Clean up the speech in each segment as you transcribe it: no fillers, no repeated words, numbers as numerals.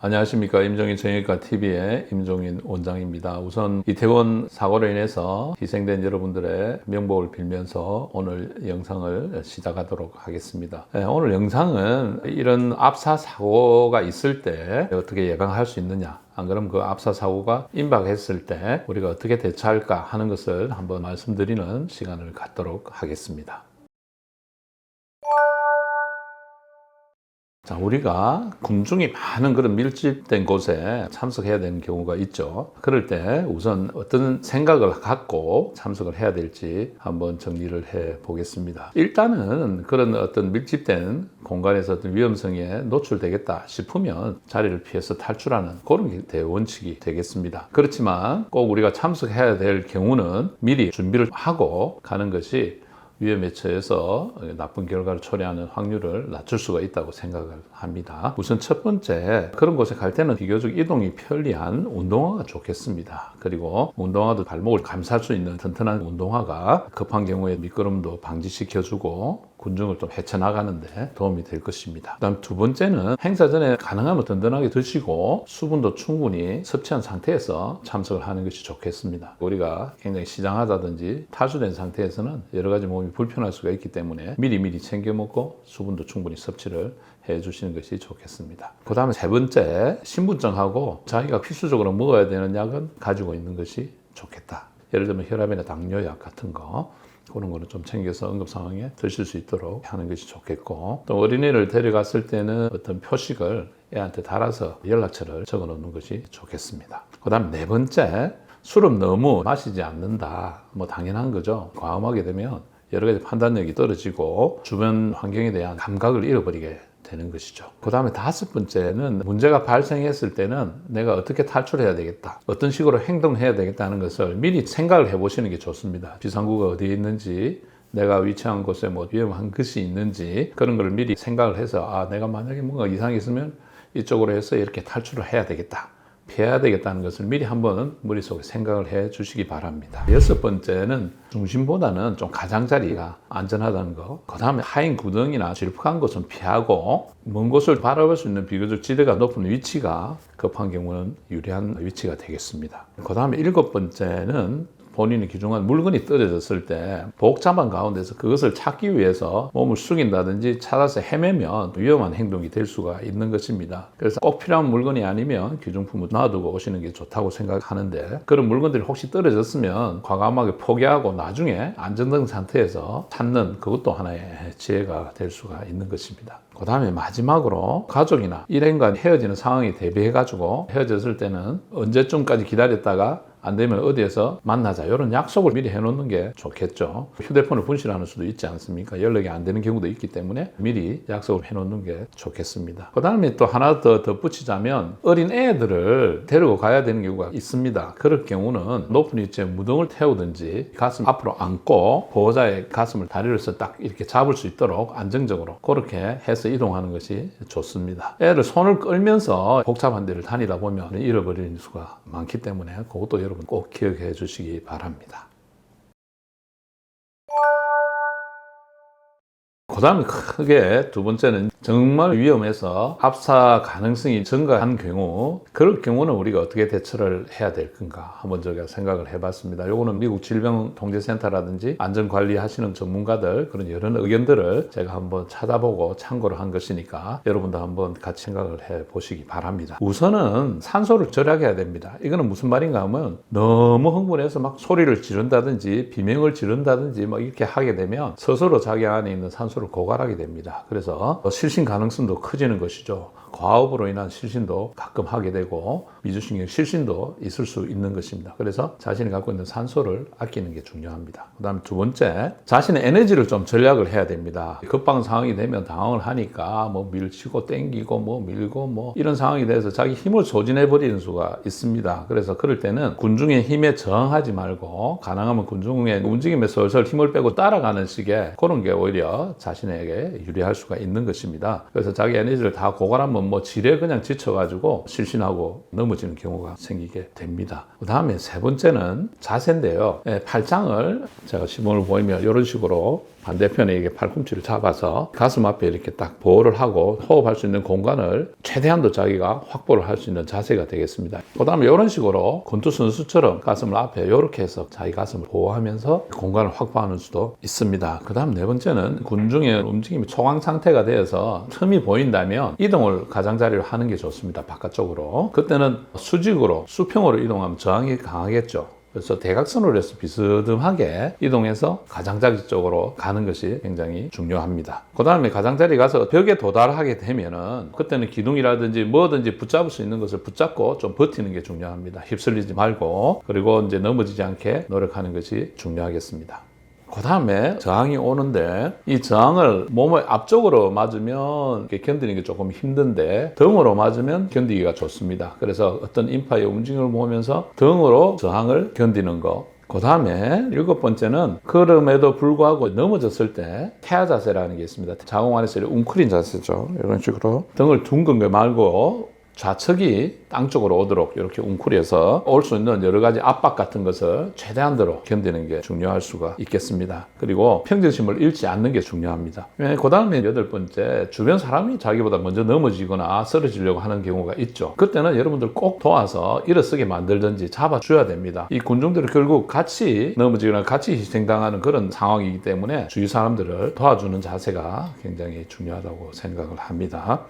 안녕하십니까. 임종인 정형외과TV의 임종인 원장입니다. 우선 이태원 사고로 인해서 희생된 여러분들의 명복을 빌면서 오늘 영상을 시작하도록 하겠습니다. 오늘 영상은 이런 압사 사고가 있을 때 어떻게 예방할 수 있느냐, 안 그러면 그 압사 사고가 임박했을 때 우리가 어떻게 대처할까 하는 것을 한번 말씀드리는 시간을 갖도록 하겠습니다. 자, 우리가 군중이 많은 그런 밀집된 곳에 참석해야 되는 경우가 있죠. 그럴 때 우선 어떤 생각을 갖고 참석을 해야 될지 한번 정리를 해 보겠습니다. 일단은 그런 어떤 밀집된 공간에서 어떤 위험성에 노출되겠다 싶으면 자리를 피해서 탈출하는 그런 게 대원칙이 되겠습니다. 그렇지만 꼭 우리가 참석해야 될 경우는 미리 준비를 하고 가는 것이 위험에 처해서 나쁜 결과를 초래하는 확률을 낮출 수가 있다고 생각을 합니다. 우선 첫 번째, 그런 곳에 갈 때는 비교적 이동이 편리한 운동화가 좋겠습니다. 그리고 운동화도 발목을 감쌀 수 있는 튼튼한 운동화가 급한 경우에 미끄럼도 방지시켜주고 군중을 좀 헤쳐나가는데 도움이 될 것입니다. 그다음 두 번째는 행사 전에 가능하면 든든하게 드시고 수분도 충분히 섭취한 상태에서 참석을 하는 것이 좋겠습니다. 우리가 굉장히 시장하다든지 탈수된 상태에서는 여러 가지 몸이 불편할 수가 있기 때문에 미리 챙겨 먹고 수분도 충분히 섭취를 해 주시는 것이 좋겠습니다. 그 다음에 세 번째, 신분증하고 자기가 필수적으로 먹어야 되는 약은 가지고 있는 것이 좋겠다. 예를 들면 혈압이나 당뇨약 같은 거, 그런 거는 좀 챙겨서 응급 상황에 드실 수 있도록 하는 것이 좋겠고, 또 어린이를 데려갔을 때는 어떤 표식을 애한테 달아서 연락처를 적어 놓는 것이 좋겠습니다. 그 다음 네 번째, 술은 너무 마시지 않는다. 뭐 당연한 거죠. 과음하게 되면 여러 가지 판단력이 떨어지고 주변 환경에 대한 감각을 잃어버리게 되는 것이죠. 그 다음에 다섯 번째는 문제가 발생했을 때는 내가 어떻게 탈출해야 되겠다, 어떤 식으로 행동해야 되겠다는 것을 미리 생각을 해보시는 게 좋습니다. 비상구가 어디에 있는지, 내가 위치한 곳에 뭐 위험한 것이 있는지, 그런 걸 미리 생각을 해서 내가 만약에 뭔가 이상이 있으면 이쪽으로 해서 이렇게 탈출을 해야 되겠다, 피해야 되겠다는 것을 미리 한번 머릿속에 생각을 해 주시기 바랍니다. 여섯 번째는 중심보다는 좀 가장자리가 안전하다는 거, 그 다음에 하인 구덩이나 질퍽한 곳은 피하고 먼 곳을 바라볼 수 있는 비교적 지대가 높은 위치가 급한 경우는 유리한 위치가 되겠습니다. 그 다음에 일곱 번째는 본인이 귀중한 물건이 떨어졌을 때 복잡한 가운데서 그것을 찾기 위해서 몸을 숙인다든지 찾아서 헤매면 위험한 행동이 될 수가 있는 것입니다. 그래서 꼭 필요한 물건이 아니면 귀중품을 놔두고 오시는 게 좋다고 생각하는데, 그런 물건들이 혹시 떨어졌으면 과감하게 포기하고 나중에 안전된 상태에서 찾는 그것도 하나의 지혜가 될 수가 있는 것입니다. 그 다음에 마지막으로 가족이나 일행과 헤어지는 상황에 대비해가지고 헤어졌을 때는 언제쯤까지 기다렸다가 안 되면 어디에서 만나자, 이런 약속을 미리 해놓는 게 좋겠죠. 휴대폰을 분실하는 수도 있지 않습니까? 연락이 안 되는 경우도 있기 때문에 미리 약속을 해놓는 게 좋겠습니다. 그 다음에 또 하나 더 덧붙이자면 어린 애들을 데리고 가야 되는 경우가 있습니다. 그럴 경우는 높은 위치에 무등을 태우든지 가슴 앞으로 안고 보호자의 가슴을 다리를 서 딱 이렇게 잡을 수 있도록 안정적으로 그렇게 해서 이동하는 것이 좋습니다. 애를 손을 끌면서 복잡한 데를 다니다 보면 잃어버리는 수가 많기 때문에 그것도 여러분 꼭 기억해 주시기 바랍니다. 그 다음에 크게 두 번째는 정말 위험해서 압사 가능성이 증가한 경우, 그럴 경우는 우리가 어떻게 대처를 해야 될 건가 한번 제가 생각을 해봤습니다. 요거는 미국 질병통제센터라든지 안전관리 하시는 전문가들 그런 여러 의견들을 제가 한번 찾아보고 참고를 한 것이니까 여러분도 한번 같이 생각을 해보시기 바랍니다. 우선은 산소를 절약해야 됩니다. 이거는 무슨 말인가 하면 너무 흥분해서 막 소리를 지른다든지 비명을 지른다든지 막 이렇게 하게 되면 스스로 자기 안에 있는 산소를 고갈하게 됩니다. 그래서 실신 가능성도 커지는 것이죠. 과호흡으로 인한 실신도 가끔 하게 되고 미주신경 실신도 있을 수 있는 것입니다. 그래서 자신이 갖고 있는 산소를 아끼는 게 중요합니다. 그 다음에 두 번째, 자신의 에너지를 좀 전략을 해야 됩니다. 급방 상황이 되면 당황을 하니까 뭐 밀치고 땡기고 뭐 밀고 뭐 이런 상황이 돼서 자기 힘을 소진해 버리는 수가 있습니다. 그래서 그럴 때는 군중의 힘에 저항하지 말고 가능하면 군중의 움직임에 솔솔 힘을 빼고 따라가는 식의 그런 게 오히려 자신에게 유리할 수가 있는 것입니다. 그래서 자기 에너지를 다 고갈하면 뭐 지레 그냥 지쳐가지고 실신하고 넘어지는 경우가 생기게 됩니다. 그 다음에 세 번째는 자세인데요. 팔짱을 제가 시범을 보이면 이런 식으로 반대편에 이게 팔꿈치를 잡아서 가슴 앞에 이렇게 딱 보호를 하고 호흡할 수 있는 공간을 최대한도 자기가 확보를 할 수 있는 자세가 되겠습니다. 그 다음에 이런 식으로 권투 선수처럼 가슴을 앞에 이렇게 해서 자기 가슴을 보호하면서 공간을 확보하는 수도 있습니다. 그 다음 네 번째는 군중의 움직임이 초강 상태가 되어서 틈이 보인다면 이동을 가장자리로 하는 게 좋습니다. 바깥쪽으로. 그때는 수직으로 수평으로 이동하면 저항이 강하겠죠. 그래서 대각선으로 해서 비스듬하게 이동해서 가장자리 쪽으로 가는 것이 굉장히 중요합니다. 그 다음에 가장자리 가서 벽에 도달하게 되면은 그때는 기둥이라든지 뭐든지 붙잡을 수 있는 것을 붙잡고 좀 버티는 게 중요합니다. 휩쓸리지 말고, 그리고 이제 넘어지지 않게 노력하는 것이 중요하겠습니다. 그 다음에 저항이 오는데 이 저항을 몸의 앞쪽으로 맞으면 견디는 게 조금 힘든데 등으로 맞으면 견디기가 좋습니다. 그래서 어떤 인파의 움직임을 보면서 등으로 저항을 견디는 거. 그 다음에 일곱 번째는 그럼에도 불구하고 넘어졌을 때 태아 자세라는 게 있습니다. 자궁 안에서 웅크린 자세죠. 이런 식으로 등을 둥근 거 말고 좌측이 땅 쪽으로 오도록 이렇게 웅크려서 올 수 있는 여러 가지 압박 같은 것을 최대한대로 견디는 게 중요할 수가 있겠습니다. 그리고 평정심을 잃지 않는 게 중요합니다. 그 다음에 여덟 번째, 주변 사람이 자기보다 먼저 넘어지거나 쓰러지려고 하는 경우가 있죠. 그때는 여러분들 꼭 도와서 일어서게 만들든지 잡아줘야 됩니다. 이 군중들이 결국 같이 넘어지거나 같이 희생당하는 그런 상황이기 때문에 주위 사람들을 도와주는 자세가 굉장히 중요하다고 생각을 합니다.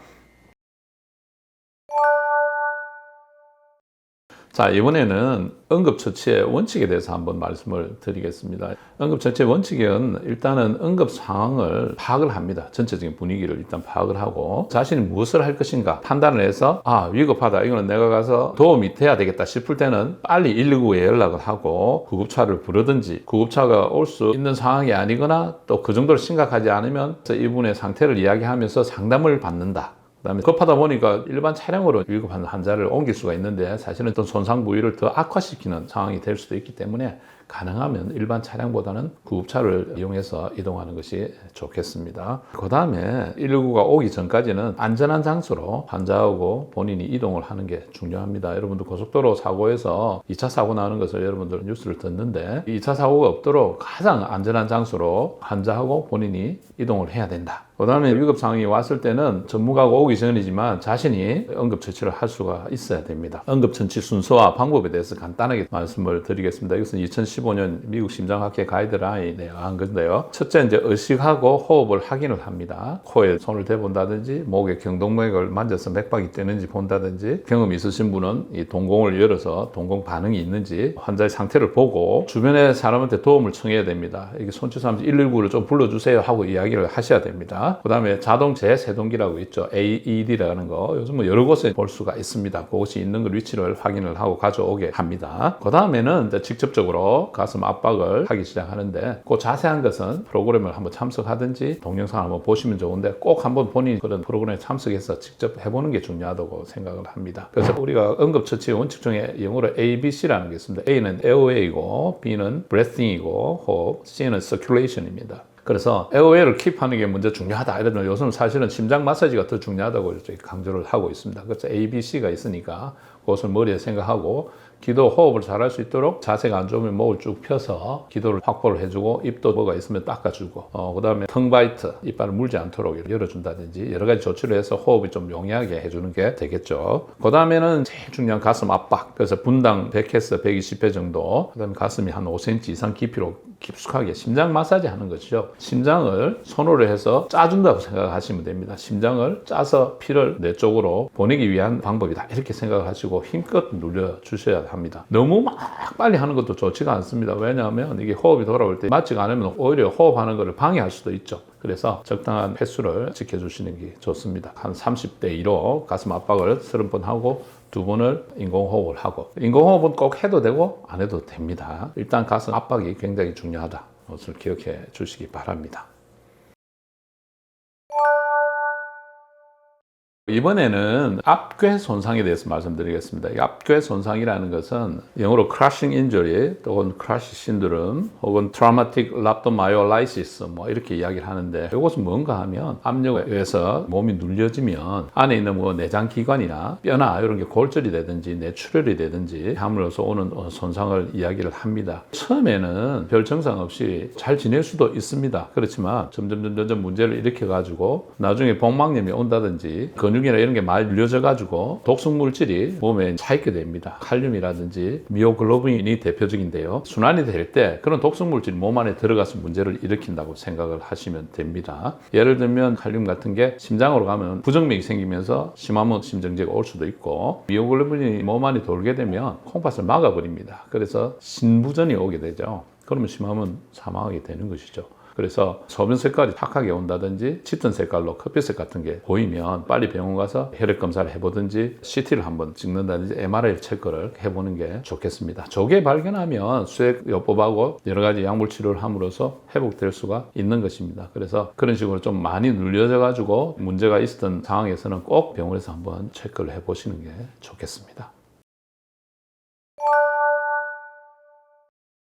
자, 이번에는 응급처치의 원칙에 대해서 한번 말씀을 드리겠습니다. 응급처치의 원칙은 일단은 응급 상황을 파악을 합니다. 전체적인 분위기를 일단 파악을 하고 자신이 무엇을 할 것인가 판단을 해서 위급하다, 이거는 내가 가서 도움이 돼야 되겠다 싶을 때는 빨리 119에 연락을 하고 구급차를 부르든지, 구급차가 올 수 있는 상황이 아니거나 또 그 정도로 심각하지 않으면 이분의 상태를 이야기하면서 상담을 받는다. 그다음에 급하다 보니까 일반 차량으로 위급한 환자를 옮길 수가 있는데 사실은 어떤 손상 부위를 더 악화시키는 상황이 될 수도 있기 때문에 가능하면 일반 차량보다는 구급차를 이용해서 이동하는 것이 좋겠습니다. 그 다음에 119가 오기 전까지는 안전한 장소로 환자하고 본인이 이동을 하는 게 중요합니다. 여러분들 고속도로 사고에서 2차 사고 나는 것을 여러분들 뉴스를 듣는데 2차 사고가 없도록 가장 안전한 장소로 환자하고 본인이 이동을 해야 된다. 그 다음에 위급 상황이 왔을 때는 전문가가 오기 전이지만 자신이 응급처치를 할 수가 있어야 됩니다. 응급처치 순서와 방법에 대해서 간단하게 말씀을 드리겠습니다. 이것은 2015년 미국 심장학회 가이드라인에 의한 건데요. 첫째, 이제 의식하고 호흡을 확인을 합니다. 코에 손을 대본다든지 목에 경동맥을 만져서 맥박이 뛰는지 본다든지, 경험이 있으신 분은 이 동공을 열어서 동공 반응이 있는지 환자의 상태를 보고 주변의 사람한테 도움을 청해야 됩니다. 이게 손치사하면서 119를 좀 불러주세요 하고 이야기를 하셔야 됩니다. 그 다음에 자동 재세동기라고 있죠. AED라는 거 요즘 뭐 여러 곳에 볼 수가 있습니다. 그곳이 있는 걸 위치를 확인을 하고 가져오게 합니다. 그 다음에는 이제 직접적으로 가슴 압박을 하기 시작하는데 그 자세한 것은 프로그램을 한번 참석하든지 동영상을 한번 보시면 좋은데 꼭 한번 본인이 그런 프로그램에 참석해서 직접 해보는 게 중요하다고 생각을 합니다. 그래서 우리가 응급처치 원칙 중에 영어로 ABC라는 게 있습니다. A는 airway이고 B는 breathing이고 호흡, C는 circulation입니다. 그래서 에어웨이를 킵하는 게 먼저 중요하다. 이러면 요즘 사실은 심장 마사지가 더 중요하다고 강조를 하고 있습니다. 그래서 ABC가 있으니까 그것을 머리에 생각하고 기도 호흡을 잘할 수 있도록 자세가 안 좋으면 목을 쭉 펴서 기도를 확보를 해주고 입도 뭐가 있으면 닦아주고 그 다음에 텅바이트, 이빨을 물지 않도록 열어준다든지 여러 가지 조치를 해서 호흡이 좀 용이하게 해주는 게 되겠죠. 그 다음에는 제일 중요한 가슴 압박. 그래서 분당 100회에서 120회 정도, 그 다음에 가슴이 한 5cm 이상 깊이로 깊숙하게 심장 마사지 하는 것이죠. 심장을 손으로 해서 짜준다고 생각하시면 됩니다. 심장을 짜서 피를 내 쪽으로 보내기 위한 방법이다. 이렇게 생각하시고 힘껏 눌러주셔야 합니다. 너무 막 빨리 하는 것도 좋지가 않습니다. 왜냐하면 이게 호흡이 돌아올 때 맞지가 않으면 오히려 호흡하는 것을 방해할 수도 있죠. 그래서 적당한 횟수를 지켜주시는 게 좋습니다. 한 30대 2로 가슴 압박을 30번 하고 2번을 인공호흡을 하고, 인공호흡은 꼭 해도 되고 안 해도 됩니다. 일단 가슴 압박이 굉장히 중요하다. 것을 기억해 주시기 바랍니다. 이번에는 앞괴 손상에 대해서 말씀드리겠습니다. 이 앞괴 손상이라는 것은 영어로 crushing injury 또는 crush syndrome 혹은 traumatic rhabdomyolysis 뭐 이렇게 이야기를 하는데 이것은 뭔가 하면 압력에 의해서 몸이 눌려지면 안에 있는 뭐 내장기관이나 뼈나 이런 게 골절이 되든지 뇌출혈이 되든지 함으로써 오는 손상을 이야기를 합니다. 처음에는 별 증상 없이 잘 지낼 수도 있습니다. 그렇지만 점점 문제를 일으켜 가지고 나중에 복막염이 온다든지 근육이나 이런 게 많이 눌려져 가지고 독성 물질이 몸에 차있게 됩니다. 칼륨이라든지 미오글로빈이 대표적인데요. 순환이 될 때 그런 독성 물질이 몸 안에 들어가서 문제를 일으킨다고 생각을 하시면 됩니다. 예를 들면 칼륨 같은 게 심장으로 가면 부정맥이 생기면서 심하면 심정지가 올 수도 있고, 미오글로빈이 몸 안에 돌게 되면 콩팥을 막아버립니다. 그래서 신부전이 오게 되죠. 그러면 심하면 사망하게 되는 것이죠. 그래서 소변 색깔이 탁하게 온다든지 짙은 색깔로 커피색 같은 게 보이면 빨리 병원 가서 혈액 검사를 해보든지 CT를 한번 찍는다든지 MRI 체크를 해보는 게 좋겠습니다. 조기에 발견하면 수액요법하고 여러 가지 약물 치료를 함으로써 회복될 수가 있는 것입니다. 그래서 그런 식으로 좀 많이 눌려져 가지고 문제가 있었던 상황에서는 꼭 병원에서 한번 체크를 해보시는 게 좋겠습니다.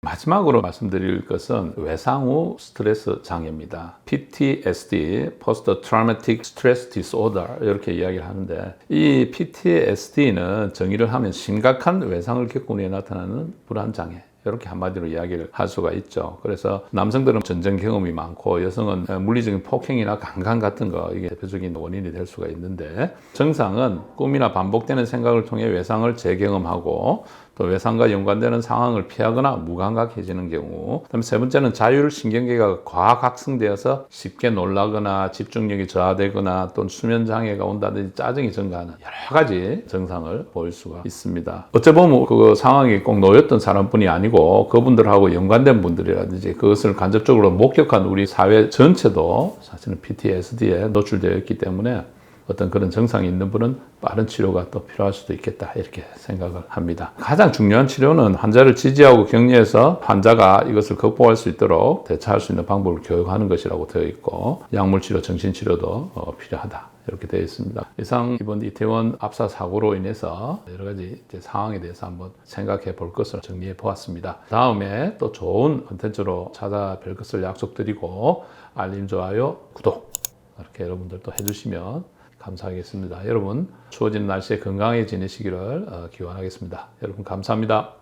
마지막으로 말씀드릴 것은 외상 후 스트레스 장애입니다. PTSD, Post Traumatic Stress Disorder 이렇게 이야기를 하는데, 이 PTSD는 정의를 하면 심각한 외상을 겪은 후에 나타나는 불안 장애, 이렇게 한마디로 이야기를 할 수가 있죠. 그래서 남성들은 전쟁 경험이 많고 여성은 물리적인 폭행이나 강간 같은 거, 이게 대표적인 원인이 될 수가 있는데, 정상은 꿈이나 반복되는 생각을 통해 외상을 재경험하고 또 외상과 연관되는 상황을 피하거나 무감각해지는 경우, 그다음에 세 번째는 자율신경계가 과각성되어서 쉽게 놀라거나 집중력이 저하되거나 또는 수면장애가 온다든지 짜증이 증가하는 여러 가지 증상을 보일 수가 있습니다. 어째 보면 그 상황이 꼭 놓였던 사람뿐이 아니고 그분들하고 연관된 분들이라든지 그것을 간접적으로 목격한 우리 사회 전체도 사실은 PTSD에 노출되어 있기 때문에 어떤 그런 증상이 있는 분은 빠른 치료가 또 필요할 수도 있겠다, 이렇게 생각을 합니다. 가장 중요한 치료는 환자를 지지하고 격려해서 환자가 이것을 극복할 수 있도록 대처할 수 있는 방법을 교육하는 것이라고 되어 있고, 약물치료, 정신치료도 필요하다, 이렇게 되어 있습니다. 이상 이번 이태원 압사 사고로 인해서 여러 가지 상황에 대해서 한번 생각해 볼 것을 정리해 보았습니다. 다음에 또 좋은 콘텐츠로 찾아뵐 것을 약속드리고, 알림, 좋아요, 구독 이렇게 여러분들도 해주시면 감사하겠습니다. 여러분, 추워지는 날씨에 건강하게 지내시기를 기원하겠습니다. 여러분 감사합니다.